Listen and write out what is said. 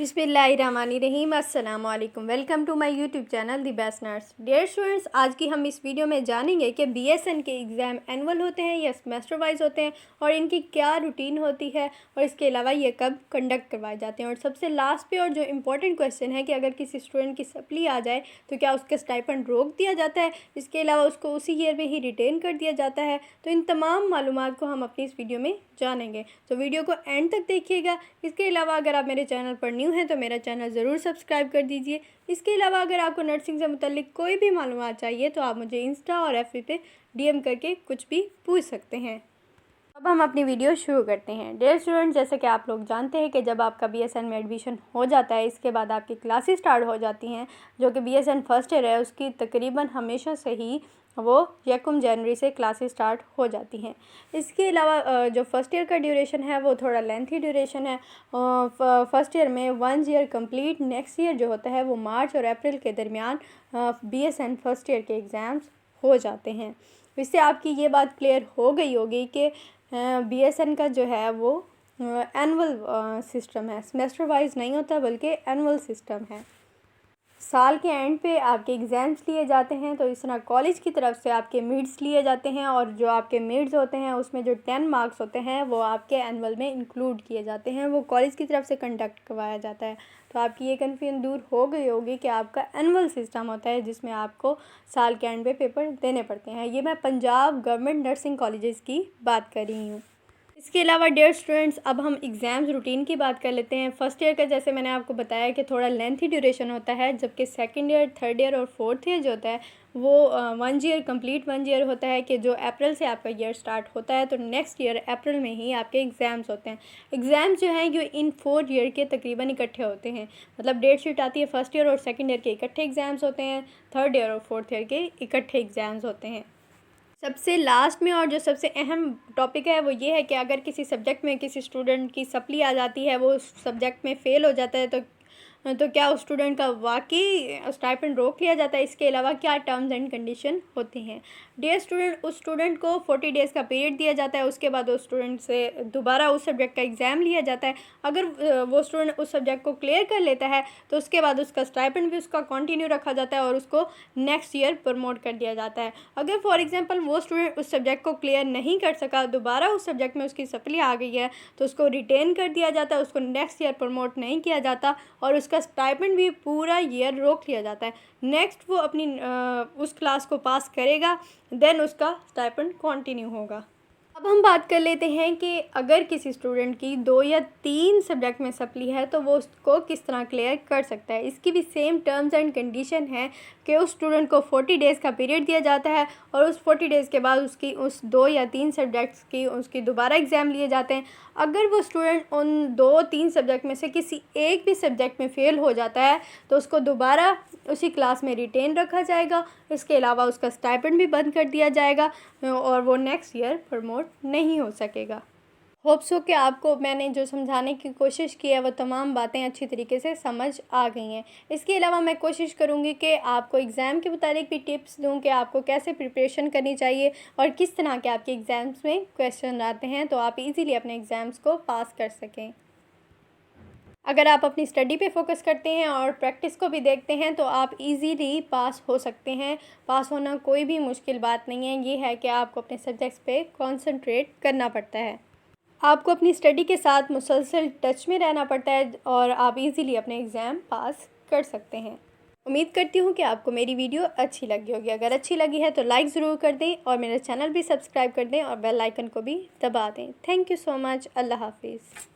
बिस्मिल्लाहिर्रहमानिर्रहीम। अस्सलाम वालेकुम। Welcome to my YouTube channel the best nurse. Dear students, आज की हम इस वीडियो में जानेंगे कि बीएसएन के एग्ज़ाम एनुअल होते हैं या सेमेस्टर वाइज होते हैं और इनकी क्या रूटीन होती है और इसके अलावा ये कब कंडक्ट करवाए जाते हैं। और सबसे लास्ट पे और जो इम्पोर्टेंट क्वेश्चन है कि अगर किसी स्टूडेंट की सप्ली आ जाए तो क्या उसका स्टाइपेंड रोक दिया जाता है, इसके अलावा उसको उसी ईयर में ही रिटेन कर दिया जाता है। तो इन तमाम मालूमात को हम अपनी इस वीडियो में जानेंगे, तो वीडियो को एंड तक देखिएगा। इसके अलावा अगर आप मेरे चैनल पर न्यू हैं तो मेरा चैनल ज़रूर सब्सक्राइब कर दीजिए। इसके अलावा अगर आपको नर्सिंग से मुतल्लिक कोई भी मालूमात चाहिए तो आप मुझे इंस्टा और एफबी पे डीएम करके कुछ भी पूछ सकते हैं। अब हम अपनी वीडियो शुरू करते हैं। डियर स्टूडेंट, जैसे कि आप लोग जानते हैं कि जब आपका बीएसएन में एडमिशन हो जाता है, इसके बाद आपकी क्लासेस स्टार्ट हो जाती हैं। जो कि बीएसएन फर्स्ट ईयर है उसकी तकरीबन हमेशा से ही वो 1 जनवरी से क्लासेस स्टार्ट हो जाती हैं। इसके अलावा जो फ़र्स्ट ईयर का ड्यूरेशन है वो थोड़ा लेंथी ड्यूरेशन है। फ़र्स्ट ईयर में 1 ईयर कंप्लीट, नेक्स्ट ईयर जो होता है वो मार्च और अप्रैल के दरमियान बीएसएन फर्स्ट ईयर के एग्ज़ाम्स हो जाते हैं। इससे आपकी ये बात क्लियर हो गई होगी कि बीएसएन का जो है वो एनुअल सिस्टम है, सेमेस्टर वाइज नहीं होता बल्कि एनुअल सिस्टम है। साल के एंड पे आपके एग्ज़ाम्स लिए जाते हैं, तो इस तरह कॉलेज की तरफ से आपके मिड्स लिए जाते हैं और जो आपके मिड्स होते हैं उसमें जो 10 मार्क्स होते हैं वो आपके एनुअल में इंक्लूड किए जाते हैं, वो कॉलेज की तरफ से कंडक्ट करवाया जाता है। तो आपकी ये कन्फ्यूजन दूर हो गई होगी कि आपका एनुअल सिस्टम होता है जिसमें आपको साल के एंड पे पेपर देने पड़ते हैं। ये मैं पंजाब गवर्नमेंट नर्सिंग कॉलेजेस की बात कर रही हूँ। इसके अलावा डियर स्टूडेंट्स, अब हम एग्ज़ाम्स रूटीन की बात कर लेते हैं। फ़र्स्ट ईयर का जैसे मैंने आपको बताया कि थोड़ा लेंथी ड्यूरेशन होता है, जबकि सेकंड ईयर, थर्ड ईयर और फोर्थ ईयर जो होता है वो 1 ईयर कंप्लीट 1 ईयर होता है कि जो अप्रैल से आपका ईयर स्टार्ट होता है तो नेक्स्ट ईयर अप्रैल में ही आपके एग्ज़ाम्स होते हैं। एग्ज़ाम्स जो हैं ये इन 4 ईयर के तकरीबन इकट्ठे होते हैं, मतलब डेट शीट आती है, फ़र्स्ट ईयर और सेकेंड ईयर के इकट्ठे एग्ज़ाम्स होते हैं, थर्ड ईयर और फोर्थ ईयर के इकट्ठे एग्ज़ाम्स होते हैं। सबसे लास्ट में और जो सबसे अहम टॉपिक है वो ये है कि अगर किसी सब्जेक्ट में किसी स्टूडेंट की सप्ली आ जाती है, वो उस सब्जेक्ट में फ़ेल हो जाता है तो क्या उस स्टूडेंट का वाकई स्टाइपेंड रोक लिया जाता है, इसके अलावा क्या टर्म्स एंड कंडीशन होती हैं। डियर स्टूडेंट, उस स्टूडेंट को 40 डेज़ का पीरियड दिया जाता है, उसके बाद उस स्टूडेंट से दोबारा उस सब्जेक्ट का एग्ज़ाम लिया जाता है। अगर वो स्टूडेंट उस सब्जेक्ट को क्लियर कर लेता है तो उसके बाद उसका स्टाइपेंड भी उसका कंटिन्यू रखा जाता है और उसको नेक्स्ट ईयर प्रमोट कर दिया जाता है। अगर फॉर एग्ज़ाम्पल वो स्टूडेंट उस सब्जेक्ट को क्लियर नहीं कर सका, दोबारा उस सब्जेक्ट में उसकी सप्ली आ गई है, तो उसको रिटेन कर दिया जाता है, उसको नेक्स्ट ईयर प्रमोट नहीं किया जाता और उसका स्टाइपेंड भी पूरा ईयर रोक लिया जाता है। नेक्स्ट वो अपनी उस क्लास को पास करेगा, देन उसका स्टाइपेंड कंटिन्यू होगा। अब हम बात कर लेते हैं कि अगर किसी स्टूडेंट की 2 या 3 सब्जेक्ट में सप्ली है तो वो उसको किस तरह क्लियर कर सकता है। इसकी भी सेम टर्म्स एंड कंडीशन है कि उस स्टूडेंट को 40 डेज़ का पीरियड दिया जाता है और उस 40 डेज़ के बाद उसकी उस 2 या 3 सब्जेक्ट्स की उसकी दोबारा एग्ज़ाम लिए जाते हैं। अगर वो स्टूडेंट उन 2-3 सब्जेक्ट में से किसी एक भी सब्जेक्ट में फ़ेल हो जाता है तो उसको दोबारा उसी क्लास में रिटेन रखा जाएगा। इसके अलावा उसका स्टाइपेंड भी बंद कर दिया जाएगा और वो नेक्स्ट ईयर प्रमोट नहीं हो सकेगा। होप सो कि आपको मैंने जो समझाने की कोशिश की है वो तमाम बातें अच्छी तरीके से समझ आ गई हैं। इसके अलावा मैं कोशिश करूँगी कि आपको एग्ज़ाम के मुतालिक भी टिप्स दूँ कि आपको कैसे प्रिपरेशन करनी चाहिए और किस तरह के आपके एग्ज़ाम्स में क्वेश्चन आते हैं तो आप इजीली अपने एग्ज़ाम्स को पास कर सकें। अगर आप अपनी स्टडी पे फोकस करते हैं और प्रैक्टिस को भी देखते हैं तो आप इजीली पास हो सकते हैं। पास होना कोई भी मुश्किल बात नहीं है, ये है कि आपको अपने सब्जेक्ट्स पे कंसंट्रेट करना पड़ता है। आपको अपनी स्टडी के साथ मुसलसल टच में रहना पड़ता है और आप इजीली अपने एग्ज़ाम पास कर सकते हैं। उम्मीद करती हूँ कि आपको मेरी वीडियो अच्छी लगी होगी। अगर अच्छी लगी है तो लाइक ज़रूर कर दें और मेरा चैनल भी सब्सक्राइब कर दें और बेल आइकन को भी दबा दें। Thank you so much. अल्लाह हाफिज़।